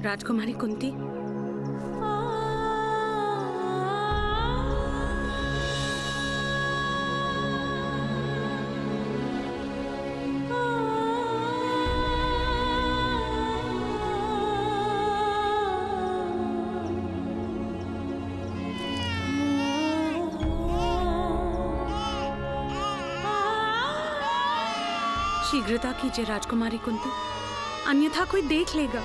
राजकुमारी कुंती, शीघ्रता कीजिए राजकुमारी कुंती, अन्यथा कोई देख लेगा।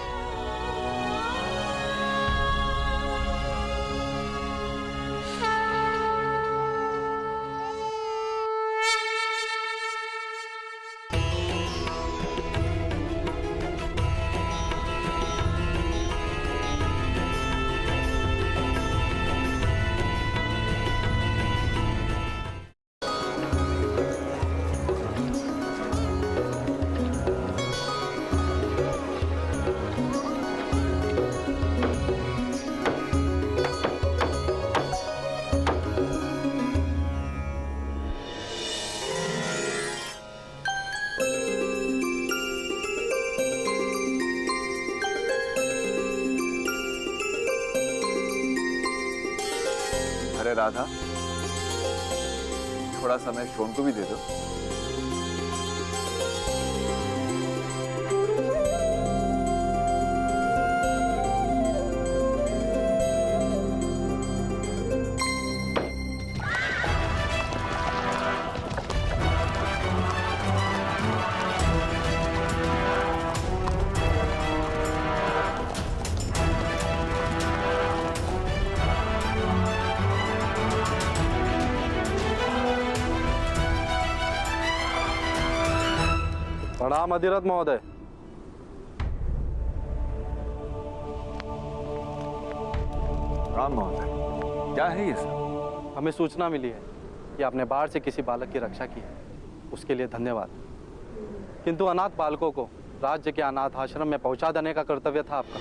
अरे राधा, थोड़ा समय शोन को भी दे दो। प्रणाम अधिरथ महोदय। राम महोदय, क्या है ये सब? हमें सूचना मिली है कि आपने बाढ़ से किसी बालक की रक्षा की है, उसके लिए धन्यवाद। किंतु अनाथ बालकों को राज्य के अनाथ आश्रम में पहुंचा देने का कर्तव्य था आपका।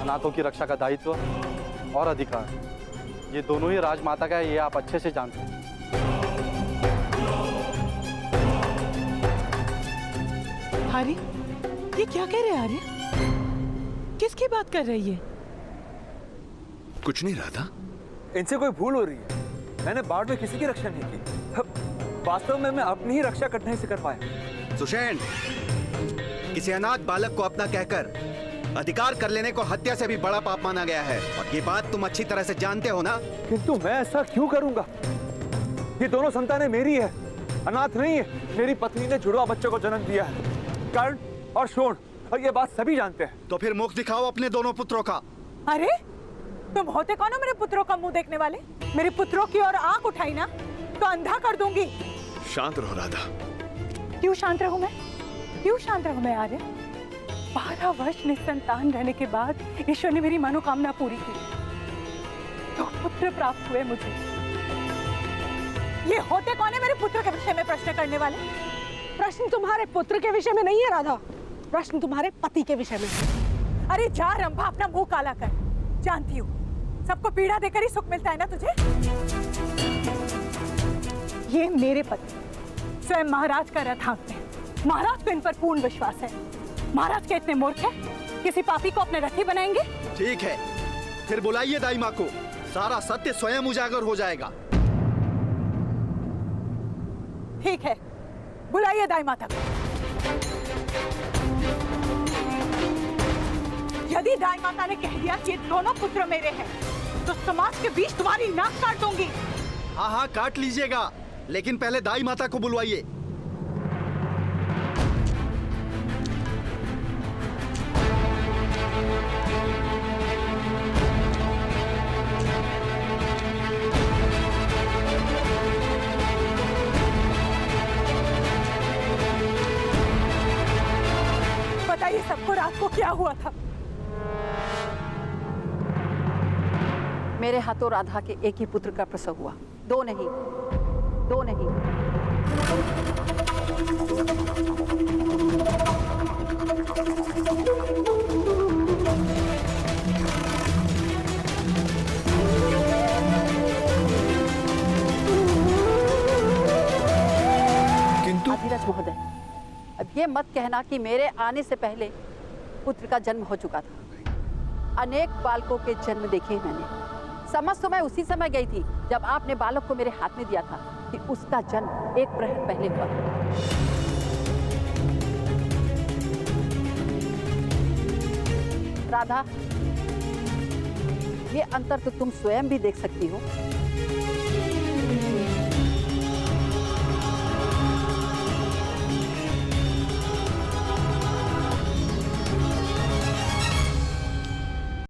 अनाथों की रक्षा का दायित्व और अधिकार, ये दोनों ही राजमाता का है, ये आप अच्छे से जानते हैं। आर्य, ये क्या कह रहे हैं आर्य? किसकी बात कर रही है? कुछ नहीं राधा, इनसे कोई भूल हो रही है। मैंने बाढ़ में किसी की रक्षा नहीं की। वास्तव में मैं अपनी ही रक्षा कठिनाई से कर पाया। सुषेण, किसी अनाथ बालक को अपना कहकर अधिकार कर लेने को हत्या से भी बड़ा पाप माना गया है, और ये बात तुम अच्छी तरह से जानते हो ना? किंतु मैं ऐसा क्यों करूंगा? ये दोनों संतानें मेरी है, अनाथ नहीं है। मेरी पत्नी ने जुड़वा बच्चों को जन्म दिया है, कर्ण और शोण, और ये बात सभी जानते हैं। तो फिर मुख दिखाओ अपने दोनों पुत्रों का। अरे तुम होते कौन हो मेरे पुत्रों का मुंह देखने वाले? मेरे पुत्रों की ओर आंख उठाई ना तो अंधा कर दूंगी। शांत रहो राधा। क्यों शांत रहूं मैं? क्यों शांत रहूं मैं आर्य? 12 वर्ष निसंतान रहने के बाद ईश्वर ने मेरी मनोकामना पूरी की, तो पुत्र प्राप्त हुए मुझे। ये होते कौन है मेरे पुत्र के विषय में प्रश्न करने वाले? प्रश्न तुम्हारे पुत्र के विषय में नहीं है राधा, प्रश्न तुम्हारे पति के विषय में। अरे जा रंभा, अपना मुंह काला कर। जानती हूँ सबको पीड़ा देकर ही सुख मिलता है ना तुझे। ये मेरे पति स्वयं महाराज का रथ हाँकते हैं। महाराज को इन पर पूर्ण विश्वास है। महाराज के इतने मूर्ख है, किसी पापी को अपने रथी बनाएंगे? ठीक है, फिर बुलाइए दाई माँ को, सारा सत्य स्वयं उजागर हो जाएगा। ठीक है, बुलाइए दाई माता को। यदि दाई माता ने कह दिया कि ये दोनों पुत्र मेरे हैं, तो समाज के बीच तुम्हारी नाक काट दूंगी। हाँ हाँ, काट लीजिएगा, लेकिन पहले दाई माता को बुलवाइए। बताइए सबको रात को क्या हुआ था? मेरे हाथों राधा के एक ही पुत्र का प्रसव हुआ, दो नहीं, दो नहीं। किंतु अधिराज महोदय, अब ये मत कहना कि मेरे आने से पहले पुत्र का जन्म हो चुका था। अनेक बालकों के जन्म देखे हैं मैंने। समझ तो मैं उसी समय गई थी जब आपने बालक को मेरे हाथ में दिया था कि उसका जन्म एक प्रहर पहले हुआ। राधा, ये अंतर तो तुम स्वयं भी देख सकती हो।